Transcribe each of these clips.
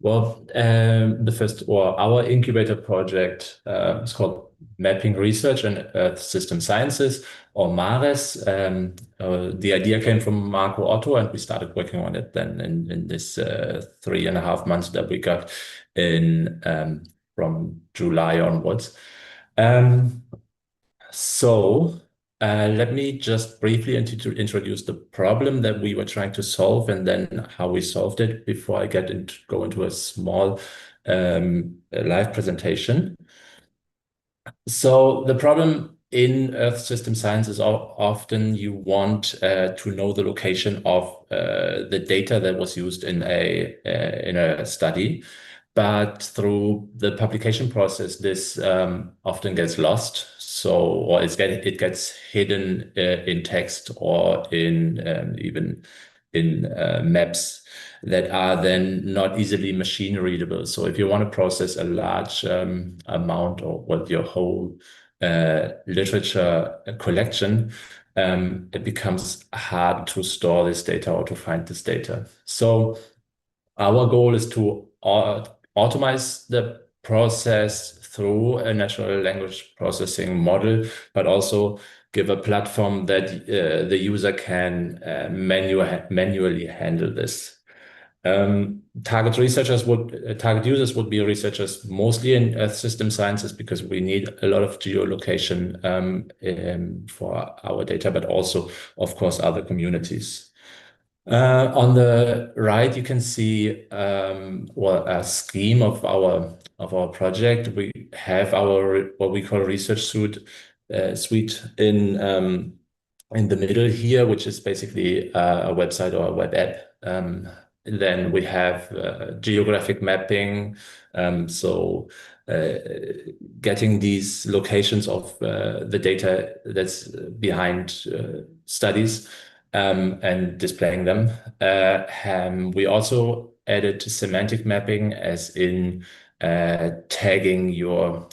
Our incubator project is called Mapping Research and Earth System Sciences, or MaRESS. The idea came from Marco Otto, and we started working on it then in this 3.5 months that we got in from July onwards. So let me just briefly introduce the problem that we were trying to solve and then how we solved it before I go into a small live presentation. So the problem in Earth system science is often you want to know the location of the data that was used in a study. But through the publication process, this often gets lost. Or it gets hidden in text or in even in maps that are then not easily machine readable. So if you want to process a large amount or your whole literature collection, it becomes hard to store this data or to find this data. So our goal is to automate the process through a natural language processing model, but also give a platform that the user can manually handle this. Target users would be researchers mostly in Earth system sciences because we need a lot of geolocation for our data, but also, of course, other communities. On the right, you can see a scheme of our project. We have our what we call research suite in the middle here, which is basically a website or a web app. Then we have geographic mapping, getting these locations of the data that's behind studies and displaying them. We also added semantic mapping, as in tagging your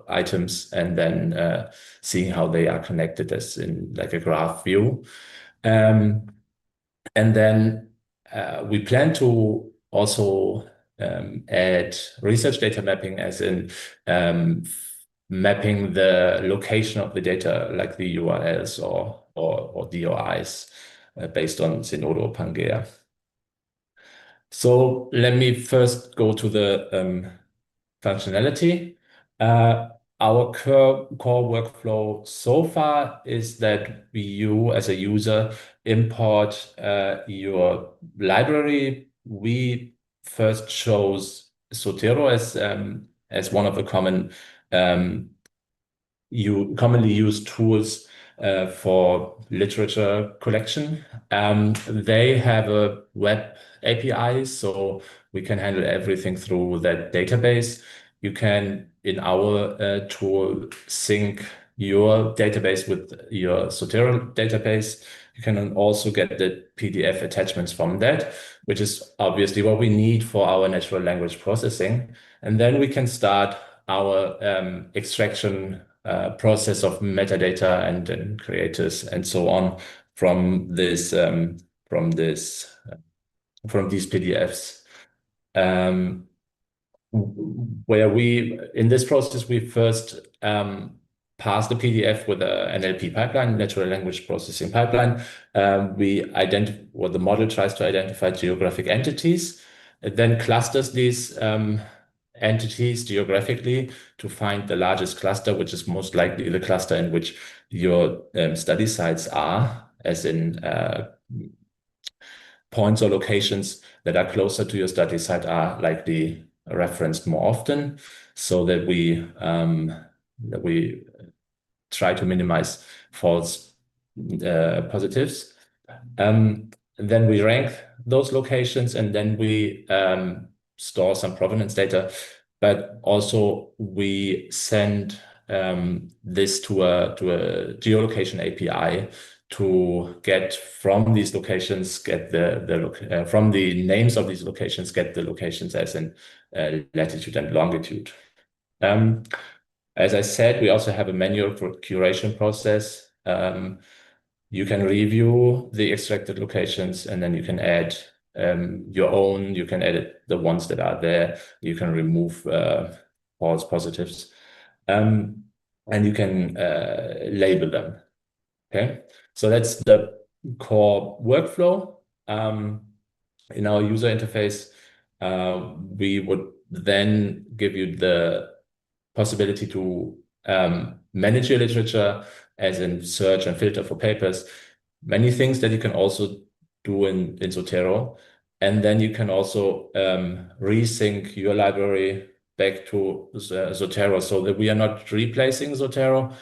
items and then seeing how they are connected, as in like a graph view. And then we plan to also add research data mapping, as in mapping the location of the data, like the URLs or DOIs based on Zenodo or Pangea. So let me first go to the functionality. Our core workflow so far is that you, as a user, import your library. We first chose Zotero as one of the commonly used tools for literature collection. They have a web API, so we can handle everything through that database. You can, in our tool, sync your database with your Zotero database. You can also get the PDF attachments from that, which is obviously what we need for our natural language processing. And then we can start our extraction process of metadata and creators and so on from these PDFs. In this process, we first pass the PDF with an NLP pipeline, natural language processing pipeline. The model tries to identify geographic entities. It then clusters these entities geographically to find the largest cluster, which is most likely the cluster in which your study sites are, as in points or locations that are closer to your study site are likely referenced more often, so that we try to minimize false positives. Then we rank those locations, and then we store some provenance data, but also we send this to a geolocation API to get from these locations, from the names of these locations, get the locations as in latitude and longitude. As I said, we also have a manual curation process. You can review the extracted locations, and then you can add your own. You can edit the ones that are there. You can remove false positives, and you can label them. Okay, so that's the core workflow. In our user interface, we would then give you the possibility to manage your literature, as in search and filter for papers, many things that you can also do in Zotero. And then you can also resync your library back to Zotero, so that we are not replacing Zotero.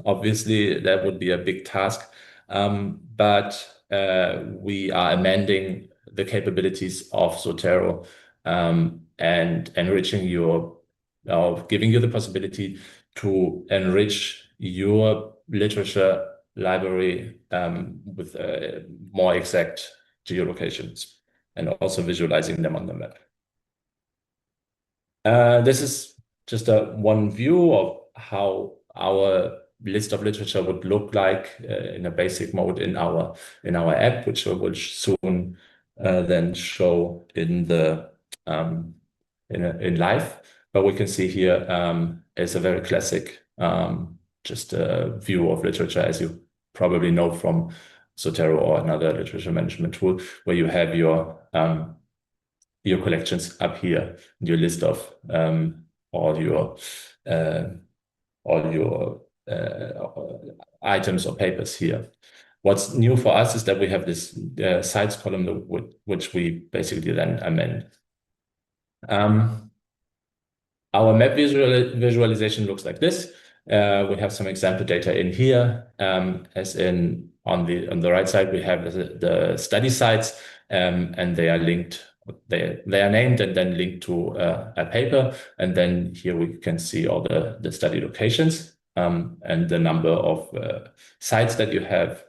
Obviously, that would be a big task, but we are amending the capabilities of Zotero, and enriching giving you the possibility to enrich your literature library with more exact geolocations, and also visualizing them on the map. This is just one view of how our list of literature would look like in a basic mode in our app, which will soon then show in the in live. But we can see here is a very classic just a view of literature, as you probably know from Zotero or another literature management tool, where you have your collections up here, your list of all your items or papers here. What's new for us is that we have this sites column, which we basically then amend. Our map visualization looks like this. We have some example data in here, as in on the right side, we have the study sites, and they are linked. They are named and then linked to a paper. And then here we can see all the study locations, and the number of sites that you have.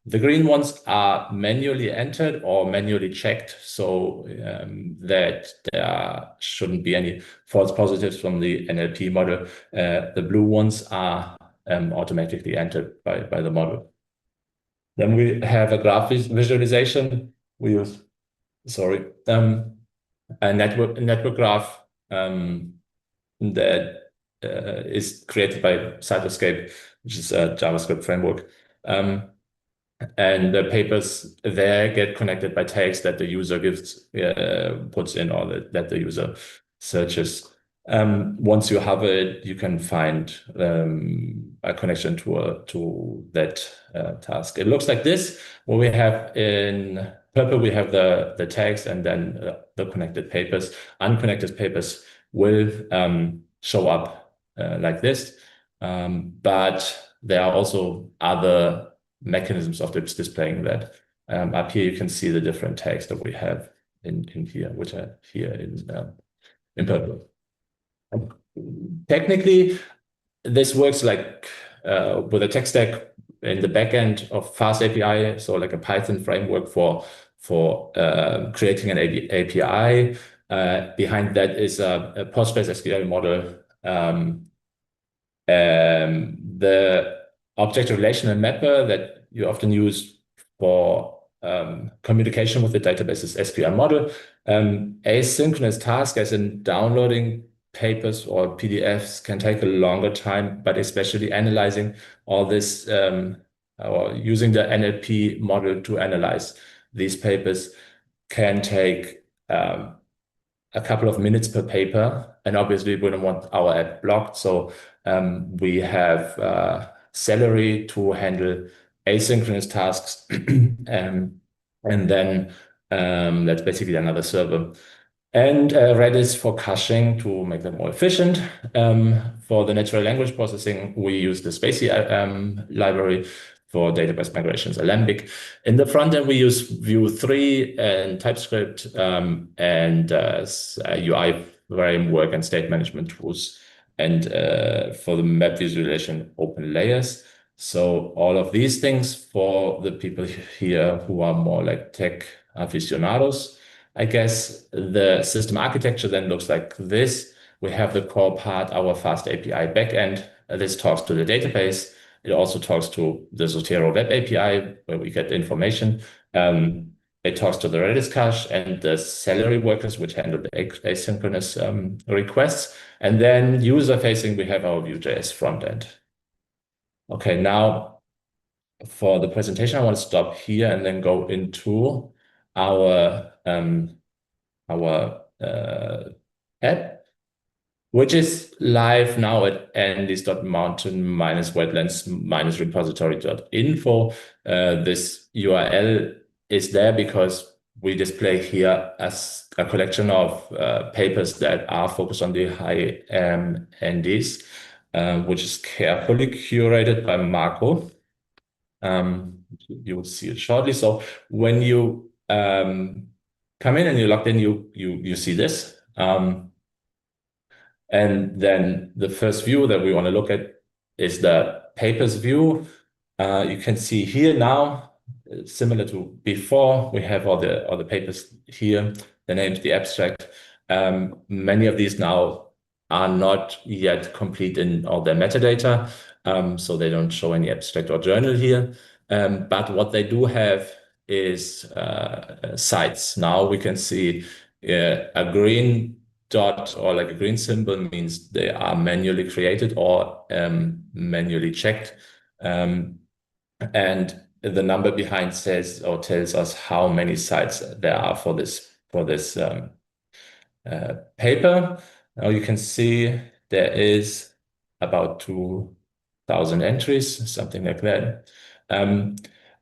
The green ones are manually entered or manually checked, so that there shouldn't be any false positives from the NLP model. The blue ones are automatically entered by the model. Then we have a graph visualization. We use, a network graph that is created by Cytoscape, which is a JavaScript framework. And the papers there get connected by tags that the user puts in, or that the user searches. Once you have it, you can find a connection to that task. It looks like this. What we have in purple, we have the tags, and then the connected papers. Unconnected papers will show up like this, but there are also other mechanisms of displaying that. Up here, you can see the different tags that we have in here, which are here in purple. Technically, this works like with a tech stack in the backend of Fast API, so like a Python framework for creating an API. Behind that is a PostgreSQL model. The object relational mapper that you often use for communication with the database is SQL model. Asynchronous task, as in downloading papers or PDFs, can take a longer time, but especially analyzing all this or using the NLP model to analyze these papers can take a couple of minutes per paper, and obviously we don't want our app blocked. So we have Celery to handle asynchronous tasks, and then that's basically another server. And Redis for caching to make them more efficient. For the natural language processing, we use the Spacey library. For database migrations, Alembic. In the front end, we use Vue 3 and TypeScript, and UI framework and state management tools. And for the map visualization, OpenLayers. So all of these things for the people here who are more like tech aficionados. I guess the system architecture then looks like this. We have the core part, our Fast API backend. This talks to the database. It also talks to the Zotero Web API, where we get information. It it talks to the Redis cache and the Celery workers, which handle the asynchronous requests. And then user-facing, we have our Vue.js front end. Okay, now for the presentation, I want to stop here and then go into our app, which is live now at this.mountain-wetlands-repository.info. This URL is there because we display here as a collection of papers that are focused on the high NDs, which is carefully curated by Marco. You will see it shortly. So when you come in and you're logged in, you see this. And then the first view that we want to look at is the papers view. You can see here now, similar to before, we have all the papers here, the names, the abstract. Many of these now are not yet complete in all their metadata, so they don't show any abstract or journal here. But what they do have is sites. Now we can see a green dot or like a green symbol means they are manually created or manually checked. And the number behind says or tells us how many sites there are for this paper. Now you can see there is about 2,000 entries, something like that.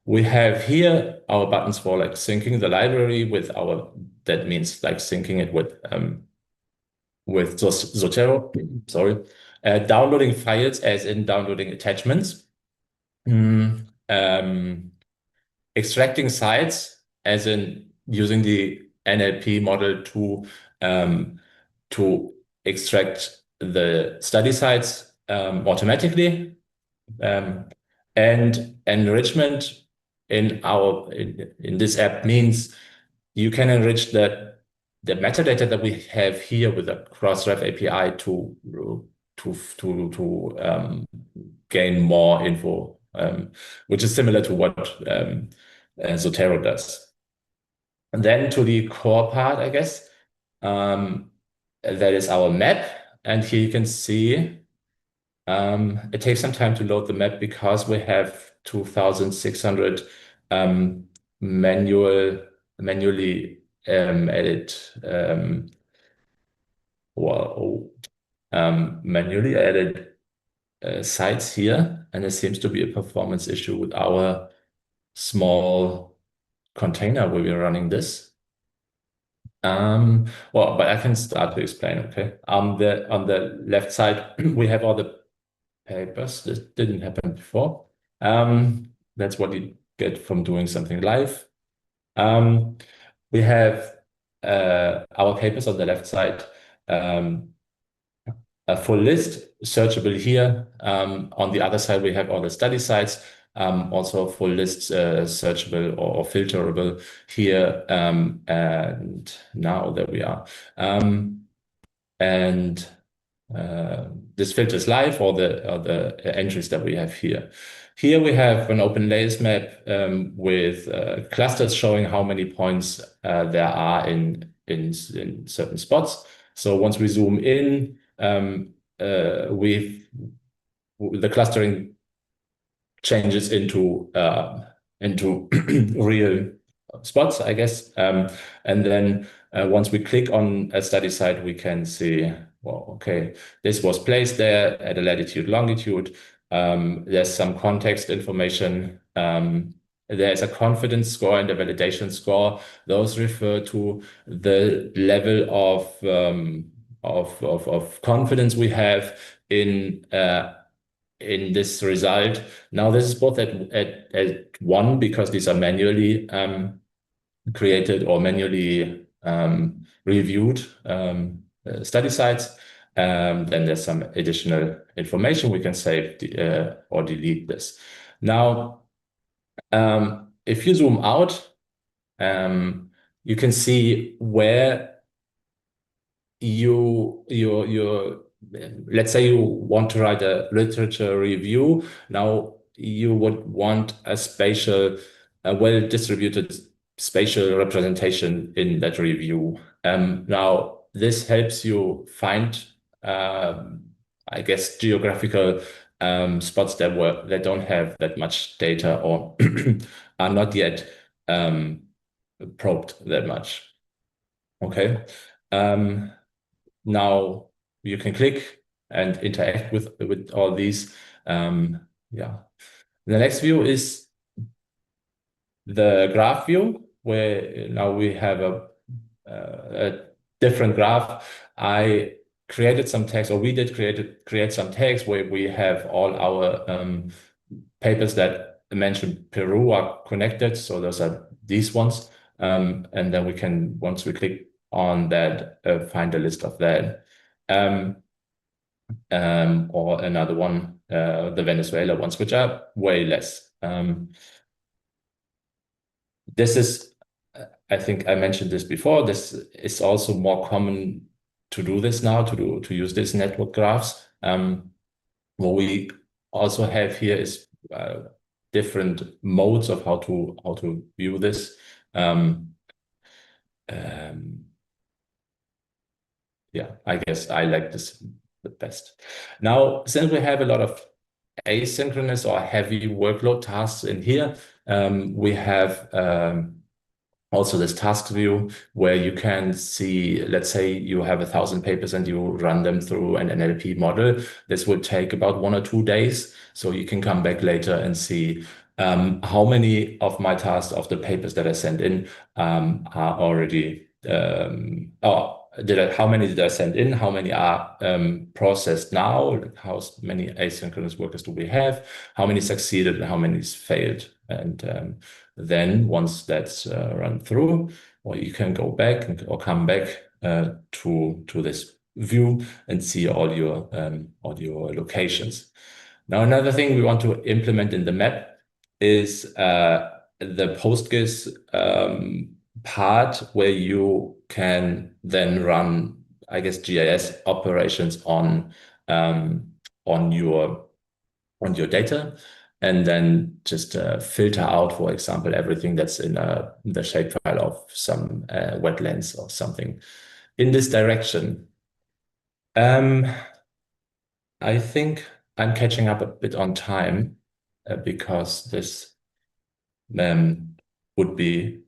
We have here our buttons for like syncing the library with that means like syncing it with Zotero, sorry, downloading files as in downloading attachments, extracting sites as in using the NLP model to extract the study sites automatically, and enrichment in this app means you can enrich the metadata that we have here with a Crossref API to gain more info, which is similar to what Zotero does. And then to the core part, I guess, that is our map. And here you can see it takes some time to load the map because we have 2,600 manually added manually added sites here, and there seems to be a performance issue with our small container where we're running this. Well, but I can start to explain, okay? On the left side, we have all the papers. This didn't happen before. That's what you get from doing something live. We have our papers on the left side, a full list searchable here. On the other side, we have all the study sites, also full lists searchable or filterable here. And now there we are. And this filters live or the entries that we have here. Here we have an open layers map with clusters showing how many points there are in certain spots. So once we zoom in, the clustering changes into real spots, I guess. And then once we click on a study site, we can see, well, okay, this was placed there at a latitude, longitude. There's some context information. There's a confidence score and a validation score. Those refer to the level of confidence we have in this result. Now this is both at 1 because these are manually created or manually reviewed study sites. Then there's some additional information we can save or delete this. Now, if you zoom out, you can see where let's say you want to write a literature review. Now you would want a spatial, well-distributed spatial representation in that review. Now, this helps you find, I guess, geographical spots that don't have that much data or are not yet probed that much. Okay. Now you can click and interact with all these. Yeah. The next view is the graph view, where now we have a different graph. I created some text, or we did create some text where we have all our papers that mention Peru are connected. So those are these ones. And then we can, once we click on that, find a list of that. Or another one, the Venezuela ones, which are way less. This is, I think I mentioned this before, this is also more common to do this now, to use these network graphs. What we also have here is different modes of how to view this. Yeah, I guess I like this the best. Now, since we have a lot of asynchronous or heavy workload tasks in here, we have also this task view where you can see, let's say you have 1,000 papers and you run them through an NLP model. This would take about 1 or 2 days. So you can come back later and see how many of my tasks of the papers that I sent in are already, how many did I send in? How many are processed now? How many asynchronous workers do we have? How many succeeded and how many failed? And then once that's run through, or you can go back or come back to this view and see all your locations. Now, another thing we want to implement in the map is the PostGIS part where you can then run, I guess, GIS operations on your data, and then just filter out, for example, everything that's in the shapefile of some wetlands or something in this direction. I think I'm catching up a bit on time because this would be